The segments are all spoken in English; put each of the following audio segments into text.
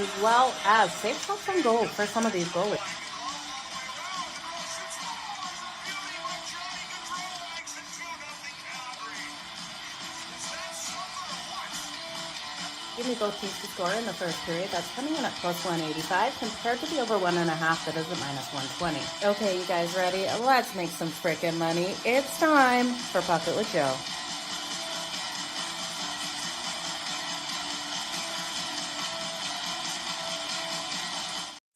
as well as safe shots on goal for some of these goalies. Give me both teams to score in the first period. That's coming in at plus 185 compared to the over 1.5 that is at minus 120. Okay, you guys ready? Let's make some frickin' money. It's time for Pocket with Jo.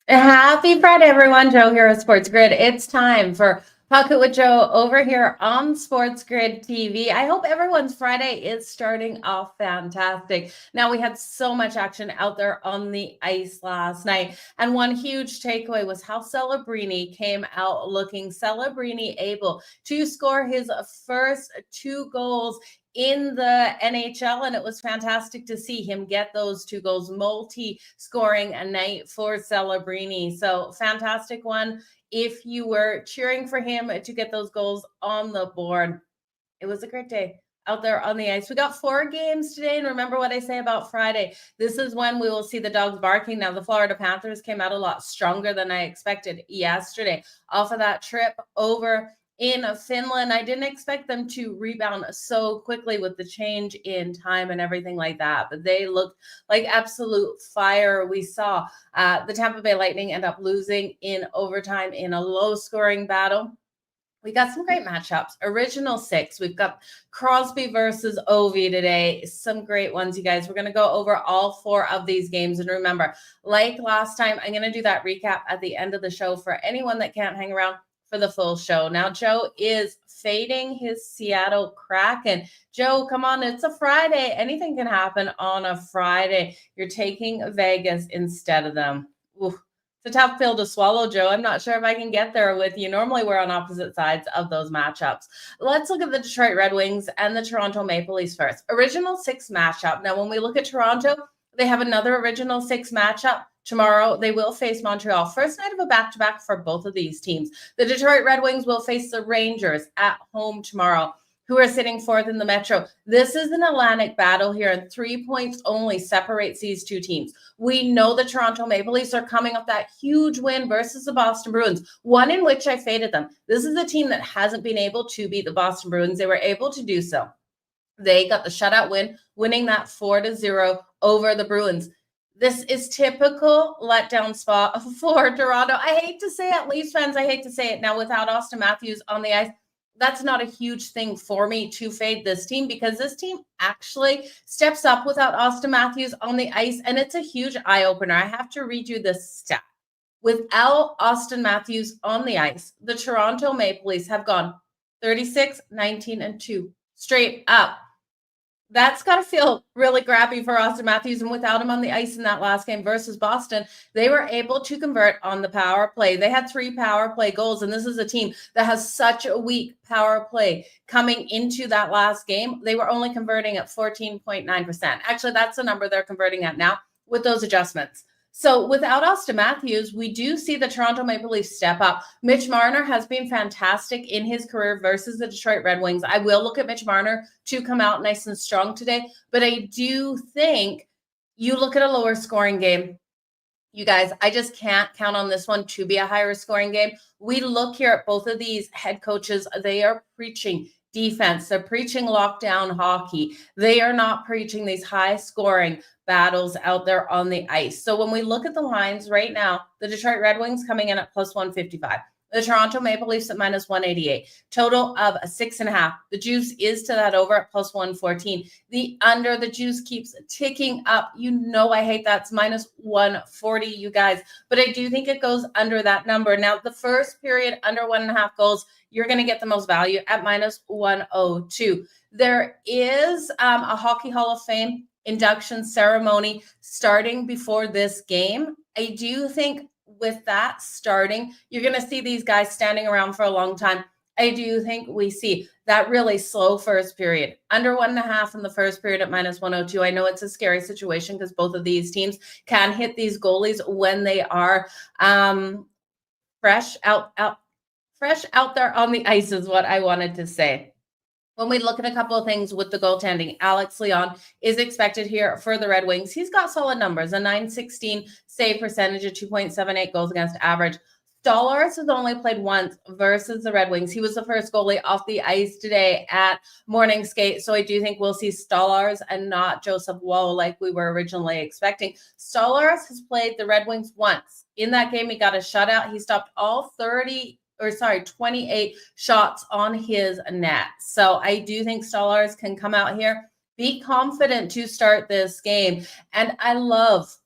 Happy Friday, everyone. Jo here of SportsGrid. It's time for Pocket with Jo over here on SportsGrid TV. I hope everyone's Friday is starting off fantastic. Now, we had so much action out there on the ice last night, and one huge takeaway was how Celebrini came out looking. Celebrini able to score his first 2 goals in the NHL, and it was fantastic to see him get those 2 goals, multi-scoring a night for Celebrini. So fantastic one. If you were cheering for him to get those goals on the board, it was a great day out there on the ice. We got 4 games today, and remember what I say about Friday. This is when we will see the dogs barking. Now, the Florida Panthers came out a lot stronger than I expected yesterday off of that trip over in Finland. I didn't expect them to rebound so quickly with the change in time and everything like that, but they looked like absolute fire. We saw the Tampa Bay Lightning end up losing in overtime in a low-scoring battle. We got some great matchups. Original 6. We've got Crosby versus Ovi today. Some great ones, you guys. We're going to go over all 4 of these games. And remember, like last time, I'm going to do that recap at the end of the show for anyone that can't hang around for the full show. Now, Jo is fading his Seattle Kraken. Jo, come on, it's a Friday. Anything can happen on a Friday. You're taking Vegas instead of them. Oof. It's a tough pill to swallow, Jo. I'm not sure if I can get there with you. Normally, we're on opposite sides of those matchups. Let's look at the Detroit Red Wings and the Toronto Maple Leafs first. Original 6 matchup. Now, when we look at Toronto, they have another original 6 matchup. Tomorrow, they will face Montreal. First night of a back-to-back for both of these teams. The Detroit Red Wings will face the Rangers at home tomorrow, who are sitting 4th in the Metro. This is an Atlantic battle here, and 3 points only separates these 2 teams. We know the Toronto Maple Leafs are coming off that huge win versus the Boston Bruins, one in which I faded them. This is a team that hasn't been able to beat the Boston Bruins. They were able to do so. They got the shutout win, winning that 4-0 over the Bruins. This is typical letdown spot for Toronto. I hate to say it, Leafs fans, I hate to say it. Now, without Austin Matthews on the ice, that's not a huge thing for me to fade this team, because this team actually steps up without Austin Matthews on the ice, and it's a huge eye-opener. I have to read you this stat. Without Austin Matthews on the ice, the Toronto Maple Leafs have gone 36, 19, and 2 straight up. That's got to feel really crappy for Austin Matthews. And without him on the ice in that last game versus Boston, they were able to convert on the power play. They had 3 power play goals, and this is a team that has such a weak power play. Coming into that last game, they were only converting at 14.9%. Actually, that's the number they're converting at now with those adjustments. So without Austin Matthews, we do see the Toronto Maple Leafs step up. Mitch Marner has been fantastic in his career versus the Detroit Red Wings. I will look at Mitch Marner to come out nice and strong today, but I do think you look at a lower scoring game. You guys, I just can't count on this one to be a higher scoring game. We look here at both of these head coaches. They are preaching defense. They're preaching lockdown hockey. They are not preaching these high scoring battles out there on the ice. So when we look at the lines right now, the Detroit Red Wings coming in at plus 155. The Toronto Maple Leafs at minus 188. Total of 6.5. The juice is to that over at plus 114. The under, the juice keeps ticking up. You know I hate that. It's minus 140, you guys. But I do think it goes under that number. Now, the first period, under 1.5 goals, you're going to get the most value at minus 102. There is a Hockey Hall of Fame induction ceremony starting before this game. I do think with that starting, you're going to see these guys standing around for a long time. I do think we see that really slow first period, under 1.5 in the first period at minus 102. I know it's a scary situation because both of these teams can hit these goalies when they are fresh out there on the ice is what I wanted to say. When we look at a couple of things with the goaltending, Alex Leon is expected here for the Red Wings. He's got solid numbers, a .916 save percentage, a 2.78 goals against average. Stolarz has only played once versus the Red Wings. He was the first goalie off the ice today at morning skate. So I do think we'll see Stolarz and not Joseph Woe like we were originally expecting. Stolarz has played the Red Wings once. In that game, he got a shutout. He stopped all 28 shots on his net. So I do think Stolarz can come out here, be confident to start this game. And I love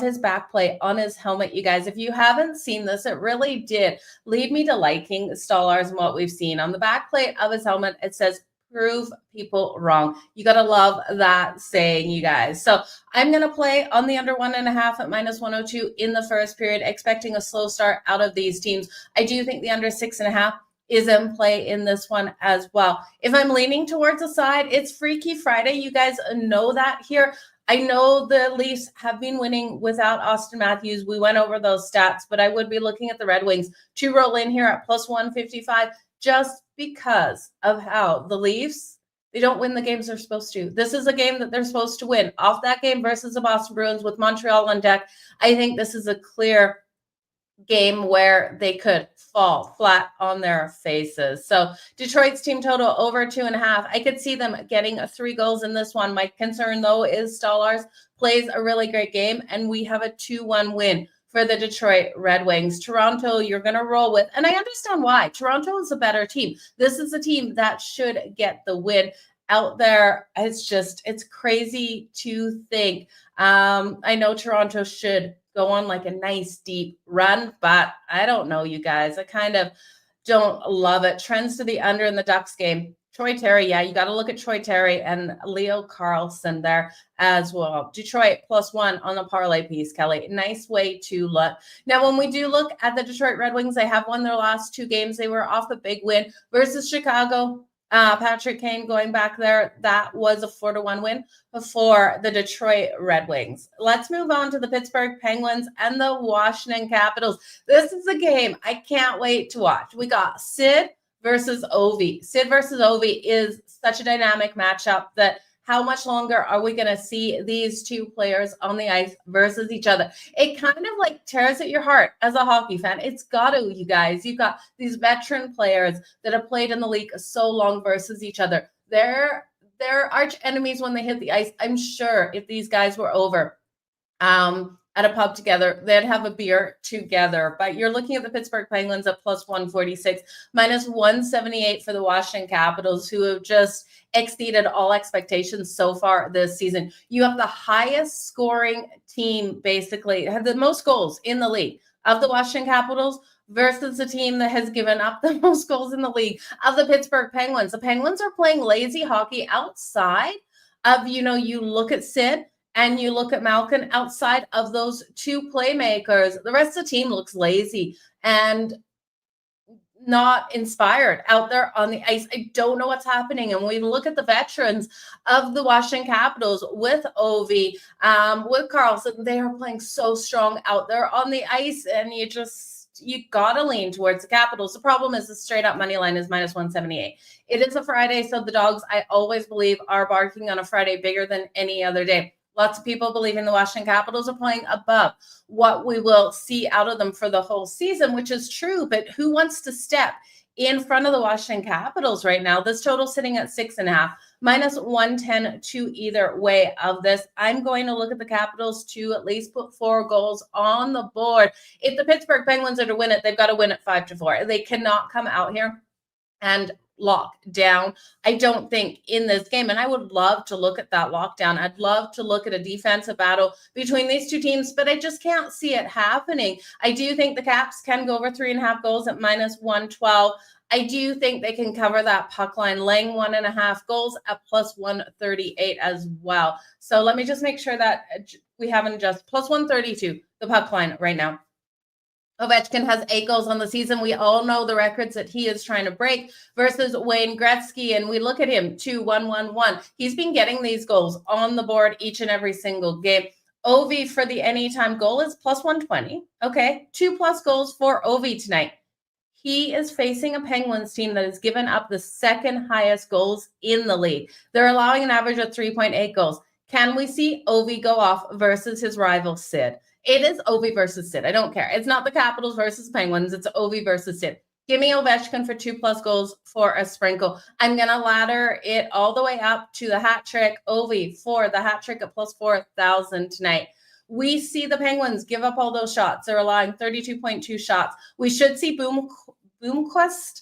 his back plate on his helmet, you guys. If you haven't seen this, it really did lead me to liking Stolarz and what we've seen. On the back plate of his helmet, it says, "Prove people wrong." You got to love that saying, you guys. So I'm going to play on the under 1.5 at -102 in the first period, expecting a slow start out of these teams. I do think the under 6.5 is in play in this one as well. If I'm leaning towards a side, it's Freaky Friday. You guys know that here. I know the Leafs have been winning without Austin Matthews. We went over those stats, but I would be looking at the Red Wings to roll in here at +155 just because of how the Leafs, they don't win the games they're supposed to. This is a game that they're supposed to win. Off that game versus the Boston Bruins with Montreal on deck, I think this is a clear game where they could fall flat on their faces. So Detroit's team total over 2.5. I could see them getting 3 goals in this one. My concern, though, is Stolarz plays a really great game, and we have a 2-1 win for the Detroit Red Wings. Toronto, you're going to roll with, and I understand why. Toronto is a better team. This is a team that should get the win out there. It's crazy to think. I know Toronto should go on like a nice deep run, but I don't know, you guys. I kind of don't love it. Trends to the under in the Ducks game. Troy Terry, yeah, you got to look at Troy Terry and Leo Carlson there as well. Detroit +1 on the parlay piece, Kelly. Nice way to look. Now, when we do look at the Detroit Red Wings, they have won their last 2 games. They were off a big win versus Chicago. Patrick Kane going back there, that was a 4-1 win for the Detroit Red Wings. Let's move on to the Pittsburgh Penguins and the Washington Capitals. This is a game I can't wait to watch. We got Sid versus Ovi. Sid versus Ovi is such a dynamic matchup that how much longer are we going to see these two players on the ice versus each other? It kind of like tears at your heart as a hockey fan. It's got to, you guys. You've got these veteran players that have played in the league so long versus each other. They're arch enemies when they hit the ice. I'm sure if these guys were over at a pub together, they'd have a beer together. But you're looking at the Pittsburgh Penguins at +146, -178 for the Washington Capitals, who have just exceeded all expectations so far this season. You have the highest scoring team, basically, have the most goals in the league of the Washington Capitals versus the team that has given up the most goals in the league of the Pittsburgh Penguins. The Penguins are playing lazy hockey outside of, you look at Sid and you look at Malkin. Outside of those 2 playmakers, the rest of the team looks lazy and not inspired out there on the ice. I don't know what's happening. And when we look at the veterans of the Washington Capitals with Ovi, with Carlson, they are playing so strong out there on the ice, and you gotta lean towards the Capitals. The problem is the straight up money line is -178. It is a Friday, so the dogs, I always believe, are barking on a Friday bigger than any other day. Lots of people believing the Washington Capitals are playing above what we will see out of them for the whole season, which is true. But who wants to step in front of the Washington Capitals right now? This total sitting at 6.5, -110 to either way of this. I'm going to look at the Capitals to at least put 4 goals on the board. If the Pittsburgh Penguins are to win it, they've got to win it 5-4. They cannot come out here and lock down, I don't think, in this game. And I would love to look at that lockdown. I'd love to look at a defensive battle between these two teams, but I just can't see it happening. I do think the Caps can go over 3.5 goals at -112. I do think they can cover that puck line, laying 1.5 goals at +138 as well. So let me just make sure that we haven't just +132, the puck line right now. Ovechkin has 8 goals on the season. We all know the records that he is trying to break versus Wayne Gretzky, and we look at him, 2-1-1-1. He's been getting these goals on the board each and every single game. Ovi for the anytime goal is +120. Okay, 2+ goals for Ovi tonight. he is facing a Penguins team that has given up the second highest goals in the league. They're allowing an average of 3.8 goals. Can we see Ovi go off versus his rival Sid? It is Ovi versus Sid. I don't care. It's not the Capitals versus Penguins. It's Ovi versus Sid. Give me Ovechkin for 2+ goals for a sprinkle. I'm going to ladder it all the way up to the hat trick. Ovi for the hat trick at plus 4,000 tonight. We see the Penguins give up all those shots. They're allowing 32.2 shots. We should see Bloomquist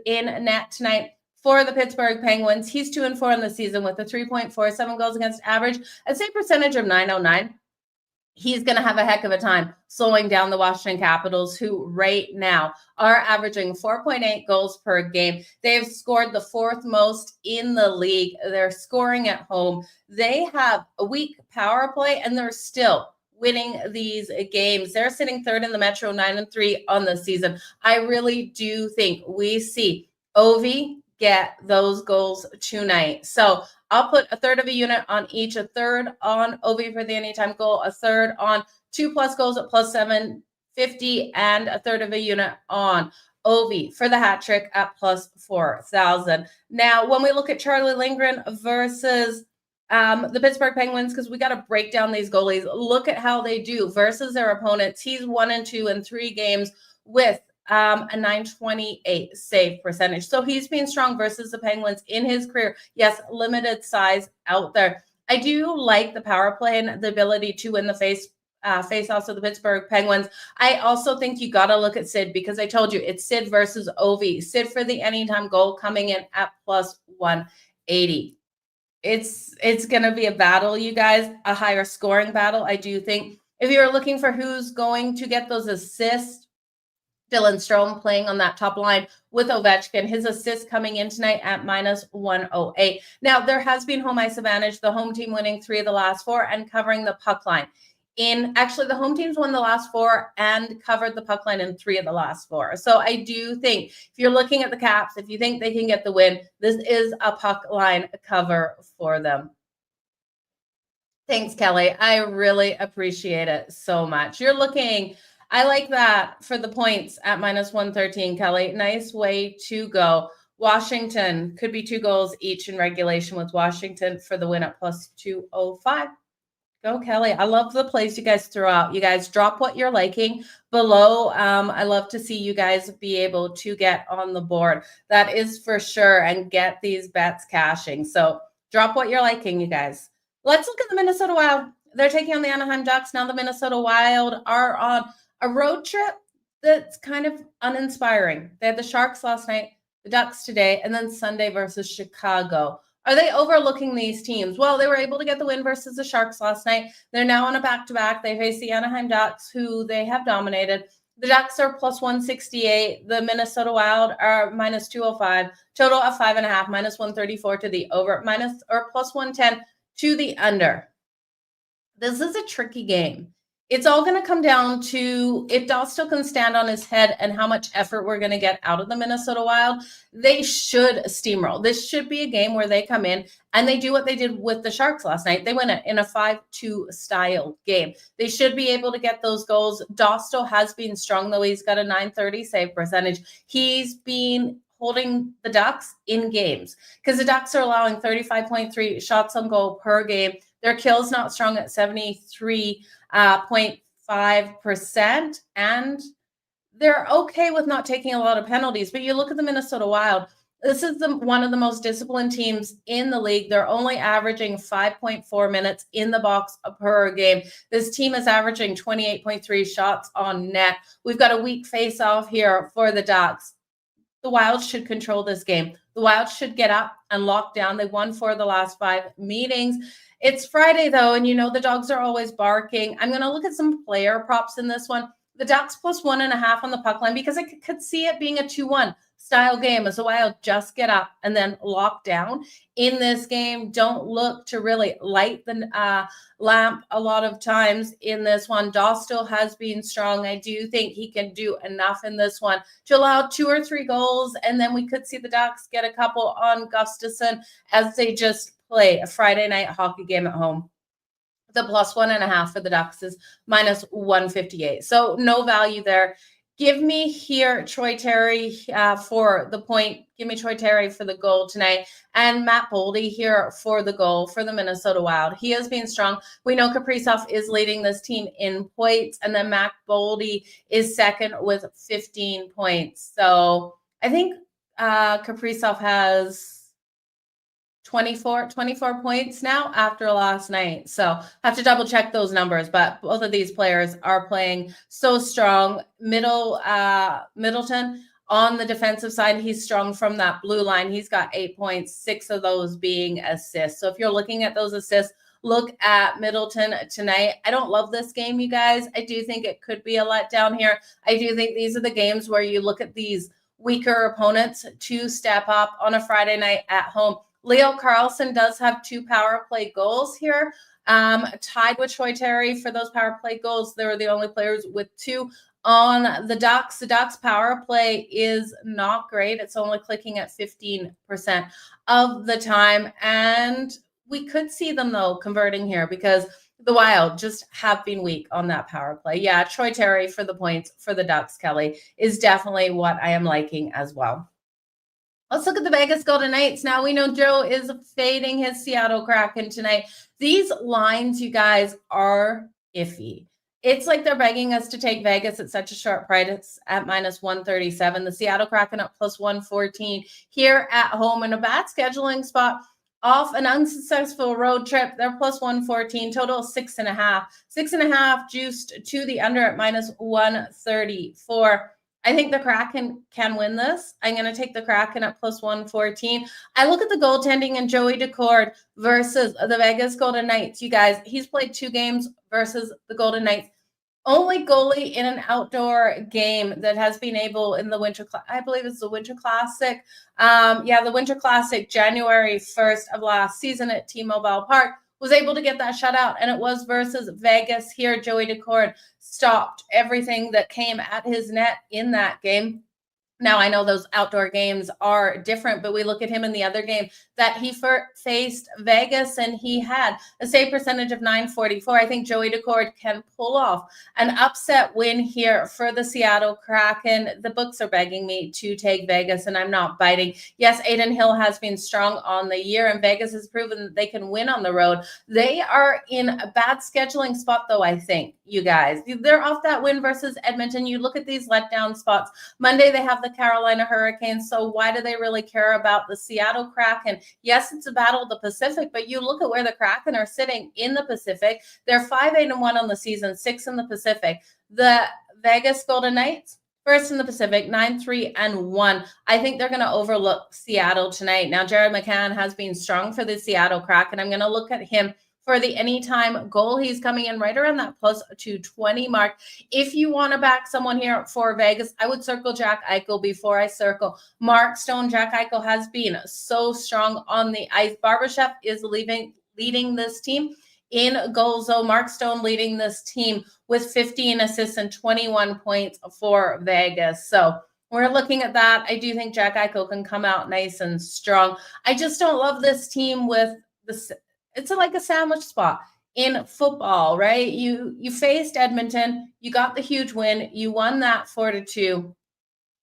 in net tonight for the Pittsburgh Penguins. He's 2-4 in the season with a 3.47 goals against average, a save percentage of .909. He's going to have a heck of a time slowing down the Washington Capitals, who right now are averaging 4.8 goals per game. They've scored the 4th most in the league. They're scoring at home. They have a weak power play, and they're still winning these games. They're sitting 3rd in the Metro, 9-3 on the season. I really do think we see Ovi get those goals tonight. So I'll put a third of a unit on each, a third on Ovi for the anytime goal, a third on 2+ goals at plus 750, and a third of a unit on Ovi for the hat trick at plus 4,000. Now, when we look at Charlie Lindgren versus the Pittsburgh Penguins, because we got to break down these goalies, look at how they do versus their opponents. He's 1-2 in 3 games with a .928 save percentage. So he's been strong versus the Penguins in his career. Yes, limited size out there. I do like the power play and the ability to win the face-offs of the Pittsburgh Penguins. I also think you got to look at Sid, because I told you it's Sid versus Ovi. Sid for the anytime goal coming in at plus 180. It's going to be a battle, you guys, a higher scoring battle. I do think if you're looking for who's going to get those assists, Dylan Strome playing on that top line with Ovechkin. His assist coming in tonight at -108. Now, there has been home ice advantage, the home team winning 3 of the last 4 and covering the puck line. Actually, the home teams won the last 4 and covered the puck line in 3 of the last 4. So I do think if you're looking at the Caps, if you think they can get the win, this is a puck line cover for them. Thanks, Kelly. I really appreciate it so much. I like that for the points at -113, Kelly. Nice way to go. Washington could be 2 goals each in regulation, with Washington for the win at plus 205. Go, Kelly. I love the plays you guys throw out. You guys drop what you're liking below. I love to see you guys be able to get on the board. That is for sure, and get these bets cashing. So drop what you're liking, you guys. Let's look at the Minnesota Wild. They're taking on the Anaheim Ducks. Now the Minnesota Wild are on a road trip that's kind of uninspiring. They had the Sharks last night, the Ducks today, and then Sunday versus Chicago. Are they overlooking these teams? Well, they were able to get the win versus the Sharks last night. They're now on a back-to-back. They face the Anaheim Ducks, who they have dominated. The Ducks are plus 168. The Minnesota Wild are -205. Total of 5.5, -134 to the over, plus 110 to the under. This is a tricky game. It's all going to come down to if Dostal can stand on his head and how much effort we're going to get out of the Minnesota Wild. They should steamroll. This should be a game where they come in and they do what they did with the Sharks last night. They win it in a 5-2 style game. They should be able to get those goals. Dostal has been strong, though. He's got a .930 save percentage. He's been holding the Ducks in games because the Ducks are allowing 35.3 shots on goal per game. Their kill's not strong at 73.5%, and they're okay with not taking a lot of penalties. But you look at the Minnesota Wild, this is one of the most disciplined teams in the league. They're only averaging 5.4 minutes in the box per game. This team is averaging 28.3 shots on net. We've got a weak face-off here for the Ducks. The Wild should control this game. The Wild should get up and lock down. They won 4 of the last 5 meetings. It's Friday, though, and you know the dogs are always barking. I'm going to look at some player props in this one. The Ducks plus 1.5 on the puck line, because I could see it being a 2-1 style game as the Wild just get up and then lock down in this game. Don't look to really light the lamp a lot of times in this one. Dostal has been strong. I do think he can do enough in this one to allow 2 or 3 goals, and then we could see the Ducks get a couple on Gustafsson as they just play a Friday night hockey game at home. The plus 1.5 for the Ducks is -158. So no value there. Give me here Troy Terry for the point. Give me Troy Terry for the goal tonight. And Matt Boldy here for the goal for the Minnesota Wild. He has been strong. We know Kaprizov is leading this team in points. And then Matt Boldy is second with 15 points. So I think Kaprizov has 24 points now after last night. So I have to double check those numbers, but both of these players are playing so strong. Middleton on the defensive side, he's strong from that blue line. He's got 8 points, 6 of those being assists. So if you're looking at those assists, look at Middleton tonight. I don't love this game, you guys. I do think it could be a letdown here. I do think these are the games where you look at these weaker opponents to step up on a Friday night at home. Leo Carlson does have 2 power play goals here, tied with Troy Terry for those power play goals. They were the only players with 2 on the Ducks. The Ducks power play is not great. It's only clicking at 15% of the time. And we could see them, though, converting here because the Wild just have been weak on that power play. Yeah, Troy Terry for the points for the Ducks, Kelly, is definitely what I am liking as well. Let's look at the Vegas Golden Knights. Now we know Joe is fading his Seattle Kraken tonight. These lines, you guys, are iffy. It's like they're begging us to take Vegas at such a short price at -137. The Seattle Kraken up +114 here at home in a bad scheduling spot. Off an unsuccessful road trip, they're +114, total 6.5. 6.5 juiced to the under at -134. I think the Kraken can win this. I'm going to take the Kraken at +114. I look at the goaltending and Joey Decord versus the Vegas Golden Knights. You guys, he's played 2 games versus the Golden Knights. Only goalie in an outdoor game that has been able in the Winter, I believe it's the Winter Classic. The Winter Classic, January 1st of last season at T-Mobile Park, was able to get that shutout, and it was versus Vegas here. Joey Decord stopped everything that came at his net in that game. Now, I know those outdoor games are different, but we look at him in the other game that he faced Vegas, and he had a save percentage of .944. I think Joey Decord can pull off an upset win here for the Seattle Kraken. The books are begging me to take Vegas, and I'm not biting. Yes, Adin Hill has been strong on the year, and Vegas has proven that they can win on the road. They are in a bad scheduling spot, though, I think, you guys. They're off that win versus Edmonton. You look at these letdown spots. Monday, they have the Carolina Hurricanes. So why do they really care about the Seattle Kraken? Yes, it's a battle of the Pacific, but you look at where the Kraken are sitting in the Pacific. They're 5-8-1 on the season, 6 in the Pacific. The Vegas Golden Knights, first in the Pacific, 9-3-1. I think they're going to overlook Seattle tonight. Now, Jared McCann has been strong for the Seattle Kraken. I'm going to look at him for the anytime goal. He's coming in right around that +220 mark. If you want to back someone here for Vegas, I would circle Jack Eichel before I circle Mark Stone. Jack Eichel has been so strong on the ice. Barbashev is leading this team in goals, though. Mark Stone leading this team with 15 assists and 21 points for Vegas. So we're looking at that. I do think Jack Eichel can come out nice and strong. I just don't love this team with the. It's like a sandwich spot in football, right? You faced Edmonton, you got the huge win, you won that 4-2,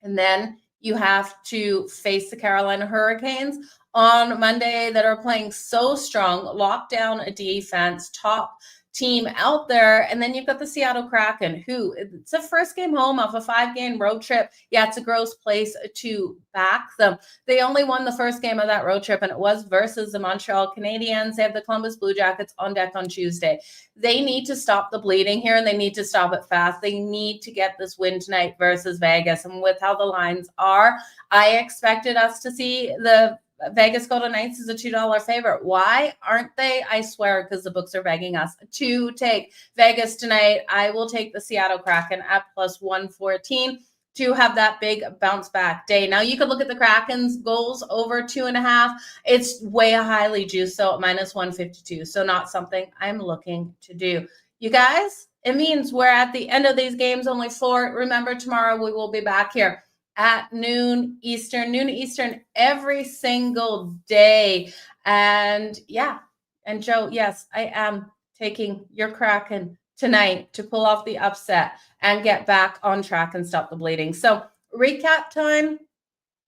and then you have to face the Carolina Hurricanes on Monday that are playing so strong, lock down a defense, top team out there, and then you've got the Seattle Kraken, who it's a first game home off a 5-game road trip. Yeah, it's a gross place to back them. They only won the first game of that road trip, and it was versus the Montreal Canadiens. They have the Columbus Blue Jackets on deck on Tuesday. They need to stop the bleeding here, and they need to stop it fast. They need to get this win tonight versus Vegas, and with how the lines are, I expected us to see the Vegas Golden Knights is a $2 favorite. Why aren't they? I swear, because the books are begging us to take Vegas tonight. I will take the Seattle Kraken at +114 to have that big bounce back day. Now, you could look at the Kraken's goals over 2.5. It's way highly juiced, so at -152. So not something I'm looking to do. You guys, it means we're at the end of these games, only 4. Remember, tomorrow we will be back here at noon Eastern every single day. And yeah, and Joe, yes, I am taking your Kraken tonight to pull off the upset and get back on track and stop the bleeding. So recap time.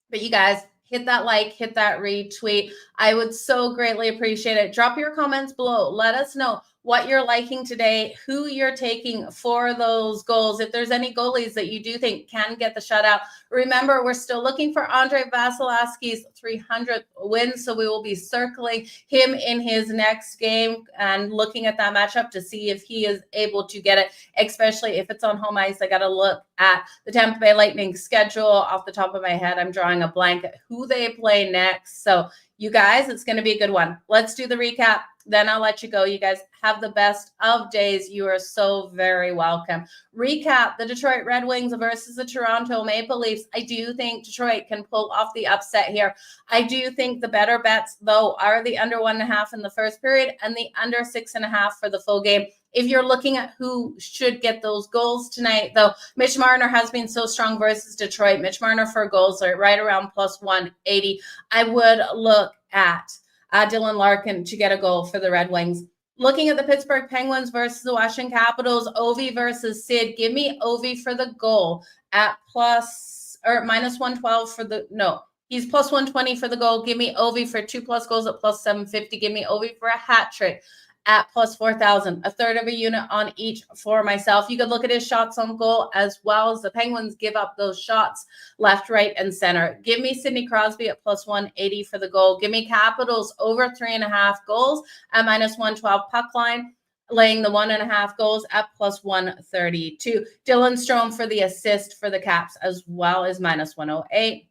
But you guys, hit that like, hit that retweet. I would so greatly appreciate it. Drop your comments below. Let us know what you're liking today, who you're taking for those goals. If there's any goalies that you do think can get the shutout, remember, we're still looking for Andrei Vasilevskiy's 300th win, so we will be circling him in his next game and looking at that matchup to see if he is able to get it, especially if it's on home ice. I got to look at the Tampa Bay Lightning schedule off the top of my head. I'm drawing a blank at who they play next. So you guys, it's going to be a good one. Let's do the recap. Then I'll let you go. You guys have the best of days. You are so very welcome. Recap the Detroit Red Wings versus the Toronto Maple Leafs. I do think Detroit can pull off the upset here. I do think the better bets, though, are the under 1.5 in the first period and the under 6.5 for the full game. If you're looking at who should get those goals tonight, though, Mitch Marner has been so strong versus Detroit. Mitch Marner for goals are right around plus 180. I would look at Dylan Larkin to get a goal for the Red Wings. Looking at the Pittsburgh Penguins versus the Washington Capitals, Ovi versus Sid. Give me Ovi for the goal at minus 112 for the, no, he's plus 120 for the goal. Give me Ovi for 2+ goals at plus 750. Give me Ovi for a hat trick at plus 4,000, a third of a unit on each for myself. You could look at his shots on goal as well as the Penguins give up those shots left, right, and center. Give me Sidney Crosby at plus 180 for the goal. Give me Capitals over 3.5 goals at minus 112 puck line, laying the 1.5 goals at plus 132. Dylan Strome for the assist for the Caps as well as minus 108.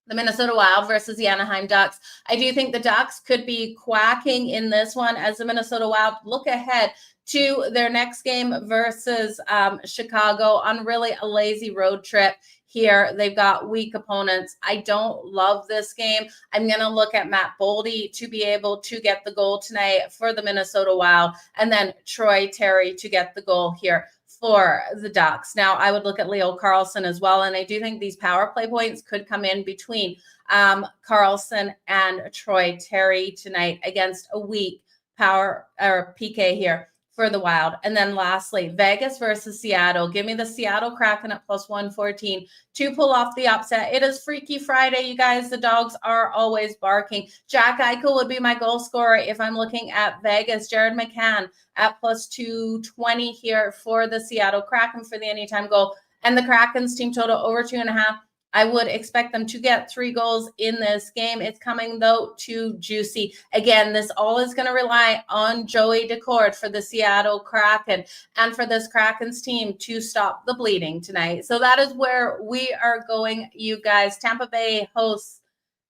The Minnesota Wild versus the Anaheim Ducks. I do think the Ducks could be quacking in this one as the Minnesota Wild look ahead to their next game versus Chicago on really a lazy road trip here. They've got weak opponents. I don't love this game. I'm going to look at Matt Boldy to be able to get the goal tonight for the Minnesota Wild, and then Troy Terry to get the goal here for the Ducks. Now, I would look at Leo Carlsson as well, and I do think these power play points could come in between Carlsson and Troy Terry tonight against a weak power or PK here for the Wild. And then lastly, Vegas versus Seattle. Give me the Seattle Kraken at plus 114 to pull off the upset. It is Freaky Friday, you guys. The dogs are always barking. Jack Eichel would be my goal scorer if I'm looking at Vegas. Jared McCann at plus 220 here for the Seattle Kraken for the anytime goal. And the Kraken's team total over 2.5. I would expect them to get 3 goals in this game. It's coming, though, too juicy. Again, this all is going to rely on Joey Daccord for the Seattle Kraken and for this Kraken's team to stop the bleeding tonight. So that is where we are going, you guys. Tampa Bay hosts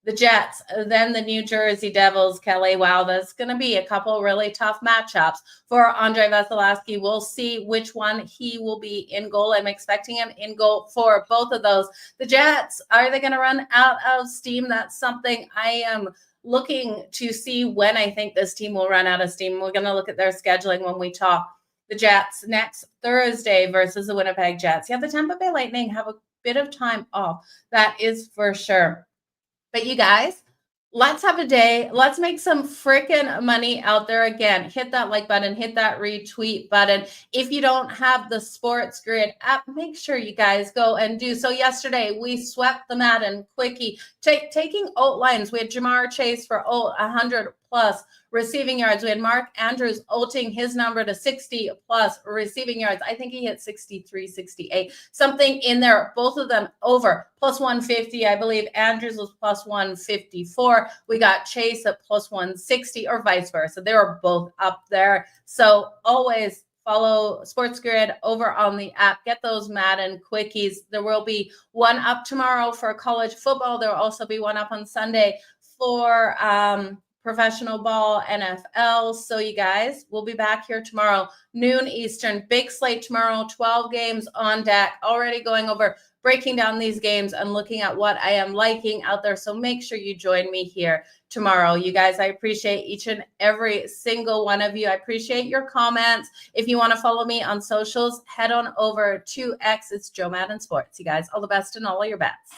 the Jets, then the New Jersey Devils. Kelly, wow, that's going to be a couple really tough matchups for Andrei Vasilevskiy. We'll see which one he will be in goal. I'm expecting him in goal for both of those. The Jets, are they going to run out of steam? That's something I am looking to see when I think this team will run out of steam. We're going to look at their scheduling when we talk the Jets next Thursday versus the Winnipeg Jets. Yeah, the Tampa Bay Lightning have a bit of time off. That is for sure. But you guys, let's have a day. Let's make some freaking money out there. Again, hit that like button, hit that retweet button. If you don't have the SportsGrid app, make sure you guys go and do so. Yesterday, we swept the Madden quickie, taking Olt lines. We had Jamar Chase for Olt 100+ receiving yards. We had Mark Andrews ulting his number to 60+ receiving yards. I think he hit 63, 68, something in there. Both of them over plus 150. I believe Andrews was plus 154. We got Chase at plus 160 or vice versa. They were both up there. So always follow SportsGrid over on the app. Get those Madden quickies. There will be one up tomorrow for college football. There will also be one up on Sunday for professional ball, NFL. So you guys, we'll be back here tomorrow, noon Eastern. Big slate tomorrow, 12 games on deck. Already going over, breaking down these games and looking at what I am liking out there. So make sure you join me here tomorrow. You guys, I appreciate each and every single one of you. I appreciate your comments. If you want to follow me on socials, head on over to X. It's Jo Madden Sports. You guys, all the best in all of your bets.